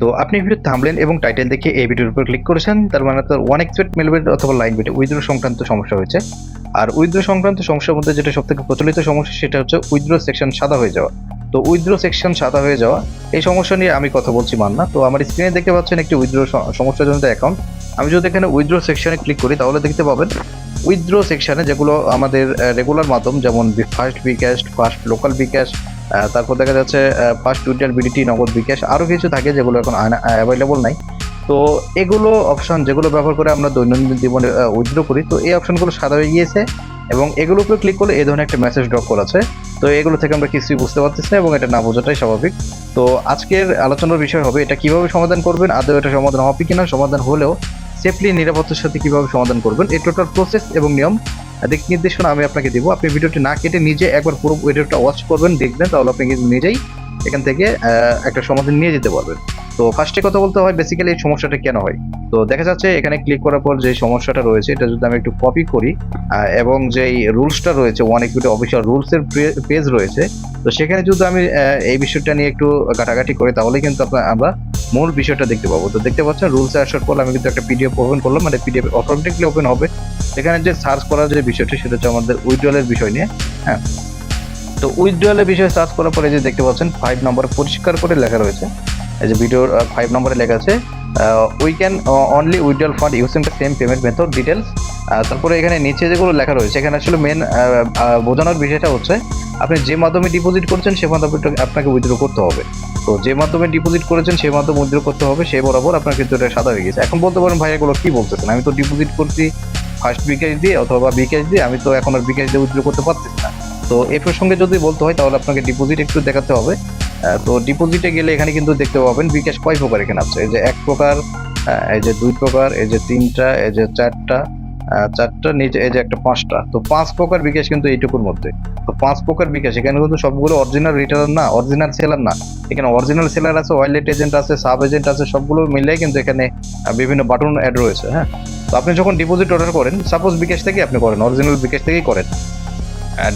তো আপনি video thumbnail এবং টাইটেল দেখে এই ভিডিওর উপর ক্লিক করেছেন, তার মানে আপনার ওয়ান এক্সপেক্ট মেলবেট অথবা লাইন বেটে উইথড্র সংক্রান্ত সমস্যা হয়েছে। আর উইথড্র সংক্রান্ত সমস্যার মধ্যে যেটা সবথেকে প্রচলিত সমস্যা সেটা হচ্ছে উইথড্র সেকশন সাদা হয়ে যাওয়া। তো উইথড্র সেকশন সাদা হয়ে যাওয়া এই সমস্যা নিয়ে আমি কথা বলছি মান্না। তো আমার স্ক্রিনে দেখতে পাচ্ছেন একটি উইথড্র সমস্যাজনিত অ্যাকাউন্ট। আমি যদি এখানে উইথড্র সেকশনে ক্লিক করি তাহলে দেখতে পাবেন উইথড্র সেকশনে যেগুলো আমাদের রেগুলার মাধ্যম, যেমন ফার্স্ট বিকাশ, ফার্স্ট লোকাল বিকাশ, তারপর দেখা যাচ্ছে ফার্স্ট উইথড্রল বিডিটি, নগদ বিকাশ, আরও কিছু থাকে যেগুলো এখন অ্যাভেলেবল নাই। তো এগুলো অপশন যেগুলো ব্যবহার করে আমরা দৈনন্দিন জীবনে উইথড্র করি, তো এই অপশনগুলো সাদা হয়ে গিয়েছে এবং এগুলোর উপরে ক্লিক করলে এই ধরনের একটা মেসেজ ড্রপ করা আছে। তো এগুলো থেকে আমরা কিছুই বুঝতে পারতেছি না এবং এটা না বোঝাটাই স্বাভাবিক। তো আজকের আলোচনার বিষয় হবে এটা কিভাবে সমাধান করবেন, আদৌ এটা সমাধান হবে কিনা, সমাধান হলেও সেফলি নিরাপত্তার সাথে কিভাবে সমাধান করবেন, এই টোটাল প্রসেস এবং নিয়ম দিক নির্দেশনা আমি আপনাকে দিব। আপনি ভিডিওটি না কেটে নিজে একবার পুরো ভিডিওটা ওয়াচ করবেন, দেখবেন, তাহলে আপনি কিন্তু নিজেই এখান থেকে একটা সমাধান নিয়ে যেতে পারবেন। তো ফার্স্টে কথা বলতে হয় বেসিক্যালি এই সমস্যাটা কেন হয়। তো দেখা যাচ্ছে এখানে ক্লিক করার পর যে সমস্যাটা রয়েছে এটা যদি আমি একটু কপি করি এবং যেই রুলসটা রয়েছে ওয়ান ইকুইটি অফিসিয়াল রুলসের পেজ রয়েছে, তো সেখানে যদি আমি এই বিষয়টা নিয়ে একটু ঘাটাঘাটি করি তাহলে কিন্তু আমরা মূল বিষয়টা দেখতে পাবো। তো দেখতে পাচ্ছেন রুলসে আসার পর আমি কিন্তু একটা পিডিএফ ওপেন করলাম, মানে পিডিএফ অটোমেটিকলি ওপেন হবে। এখানে যে সার্চ করার যে বিষয়টি সেটা হচ্ছে আমাদের উইথড্রলের বিষয় নিয়ে। হ্যাঁ, তো উইথড্রলের বিষয়ে সার্চ করার পরে যে দেখতে পাচ্ছেন 5 নম্বরে পরিষ্কার করে লেখা রয়েছে, এই যে ভিডিওর 5 নম্বরে লেখা আছে we can only withdrawal fund using the same payment method details. তারপরে এখানে নিচে যেগুলো লেখা রয়েছে এখানে আসলে মেন বোঝানোর বিষয়টা হচ্ছে আপনি যে মাধ্যমে ডিপোজিট করছেন সে মাধ্যমে আপনাকে উইথড্র করতে হবে। তো যে মাধ্যমে ডিপোজিট করেছেন সেই মাধ্যমে উইথড্র করতে হবে, সেই বরাবর আপনার কিন্তু এটা সাদা হয়ে গেছে। এখন বলতে পারেন ভাই এগুলো কি বলতেছেন, আমি তো ডিপোজিট করছি ফার্স্ট বিকাশ দিয়ে অথবা বিকাশ দিয়ে, আমি তো এখন আর বিকাশ দিয়ে উইথড্র করতে পারতেছি না। তো এই প্রসঙ্গে যদি বলতে হয় তাহলে আপনাকে ডিপোজিট একটু দেখাতে হবে। তো ডিপোজিটে গেলে এখানে কিন্তু দেখতে পাবেন বিকাশ কয় প্রকার এখানে আছে, এই যে 1 প্রকার, এই যে 2 প্রকার, এই যে 3টা, এই যে 4টা, নিচে এই যে একটা 5টা। তো 5 প্রকার বিকাশ কিন্তু এইটুকুর মধ্যে। তো 5 প্রকার বিকাশ এখানে কিন্তু সবগুলো অরিজিনাল রিটেলার না, অরিজিনাল সেলার না। এখানে অরিজিনাল সেলার আছে, ওয়াইলেট এজেন্ট আছে, সাব এজেন্ট আছে, সবগুলো মিলে কিন্তু এখানে বিভিন্ন বাটন অ্যাড রয়েছে। হ্যাঁ, তো আপনি যখন ডিপোজিট অর্ডার করেন, সাপোজ বিকাশ থেকে আপনি করেন, অরিজিনাল বিকাশ থেকেই করেন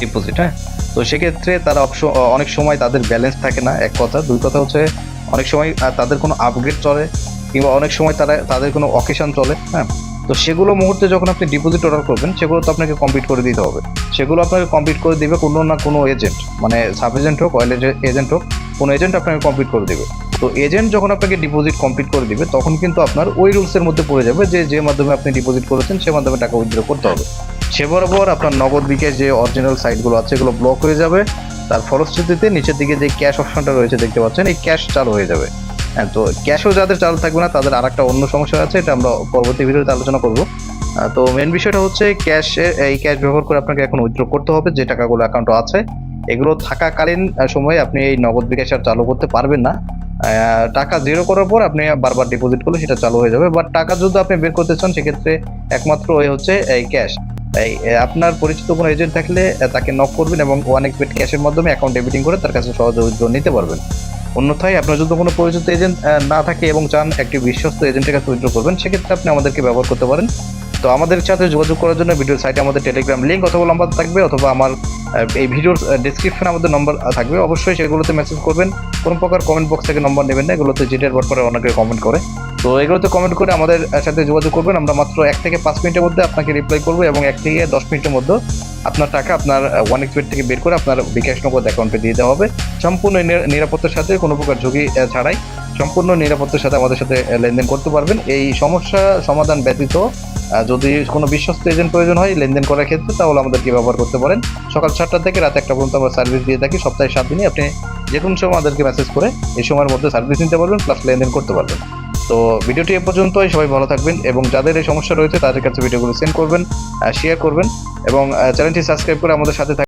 ডিপোজিট। হ্যাঁ, তো সেক্ষেত্রে তারা অনেক সময় তাদের ব্যালেন্স থাকে না, এক কথা। 2 কথা হচ্ছে অনেক সময় তাদের কোনো আপগ্রেড চলে কিংবা অনেক সময় তাদের কোনো অকেশন চলে। হ্যাঁ, তো সেগুলো মুহূর্তে যখন আপনি ডিপোজিট অর্ডার করবেন সেগুলো তো আপনাকে কমপ্লিট করে দিতে হবে। সেগুলো আপনাকে কমপ্লিট করে দিবে কোনো না কোনো এজেন্ট, মানে সাব এজেন্ট হোক, অয়েল এজেন্ট হোক, কোনো এজেন্ট আপনাকে কমপ্লিট করে দেবে। তো এজেন্ট যখন আপনাকে ডিপোজিট কমপ্লিট করে দিবে তখন কিন্তু আপনার ওই রুলসের মধ্যে পড়ে যাবে যে মাধ্যমে আপনি ডিপোজিট করেছেন সে মাধ্যমে টাকা উইথড্র করতে হবে। সে বরাবর আপনার নগদ বিকাশ যে অরিজিনাল সাইটগুলো আছে এগুলো ব্লক হয়ে যাবে। তার ফলশ্রুতিতে নিচের দিকে যে ক্যাশ অপশনটা রয়েছে দেখতে পাচ্ছেন, এই ক্যাশ চালু হয়ে যাবে। হ্যাঁ, তো ক্যাশও যাদের চালু থাকবে না তাদের আর একটা অন্য সমস্যা আছে, এটা আমরা পরবর্তী ভিডিওতে আলোচনা করব। তো মেন বিষয়টা হচ্ছে এই ক্যাশ ব্যবহার করে আপনাকে এখন উইথড্র করতে হবে যে টাকাগুলো অ্যাকাউন্টে আছে। এগুলো থাকাকালীন সময়ে আপনি এই নগদ বিকাশ আর চালু করতে পারবেন না। টাকা জিরো করার পর আপনি বারবার ডিপোজিট করলে সেটা চালু হয়ে যাবে। বাট টাকা যদি আপনি বের করতে চান সেক্ষেত্রে একমাত্র ওই হচ্ছে এই ক্যাশ। আপনার পরিচিত কোনো এজেন্ট থাকলে তাকে নক করবেন এবং ওয়ান এক্সপেক্ট ক্যাশের মাধ্যমে অ্যাকাউন্ট ডেবিটিং করে তার কাছে সহজে উইথড্র নিতে পারবেন। অন্যথায় আপনার যদি কোনো পরিচিত এজেন্ট না থাকে এবং চান একটি বিশ্বস্ত এজেন্টের কাছে উইথড্র করবেন সেক্ষেত্রে আপনি আমাদেরকে ব্যবহার করতে পারেন। তো আমাদের সাথে যোগাযোগ করার জন্য ভিডিওর সাইটে আমাদের টেলিগ্রাম লিঙ্ক অথবা নাম্বার থাকবে, অথবা আমার এই ভিডিওর ডেসক্রিপশনে আমাদের নম্বর থাকবে, অবশ্যই সেগুলোতে মেসেজ করবেন। কোনো প্রকার কমেন্ট বক্স থেকে নম্বর নেবেন না, এগুলোতে জিটের ব্যাপারে অনেকে কমেন্ট করে। তো এগুলোতে কমেন্ট করে আমাদের সাথে যোগাযোগ করবেন, আমরা মাত্র 1 থেকে 5 মিনিটের মধ্যে আপনাকে রিপ্লাই করবো এবং 1 থেকে 10 মিনিটের মধ্যে আপনার টাকা আপনার ওয়ান এক্সপেক্ট থেকে বের করে আপনার বিকাশ নগদ অ্যাকাউন্টে দিয়ে দেওয়া হবে। সম্পূর্ণ নিরাপত্তার সাথে, কোনো প্রকার ঝুঁকি ছাড়াই সম্পূর্ণ নিরাপত্তার সাথে আমাদের সাথে লেনদেন করতে পারবেন। এই সমস্যা সমাধান ব্যতীত যদি কোনো বিশ্বস্ত এজেন্ট প্রয়োজন হয় লেনদেন করার ক্ষেত্রে তাহলে আমাদেরকে ব্যবহার করতে পারেন। সকাল 7টা থেকে রাত 1টা পর্যন্ত আমরা সার্ভিস দিয়ে থাকি, সপ্তাহে 7 দিনই। আপনি যে কোনো সময় আমাদেরকে মেসেজ করে এই সময়ের মধ্যে সার্ভিস নিতে পারবেন প্লাস লেনদেন করতে পারবেন। তো ভিডিওটি এ পর্যন্তই, সবাই ভালো থাকবেন এবং যাদের এই সমস্যা রয়েছে তাদের কাছে ভিডিওগুলো সেন্ড করবেন, শেয়ার করবেন এবং চ্যানেলটি সাবস্ক্রাইব করে আমাদের সাথে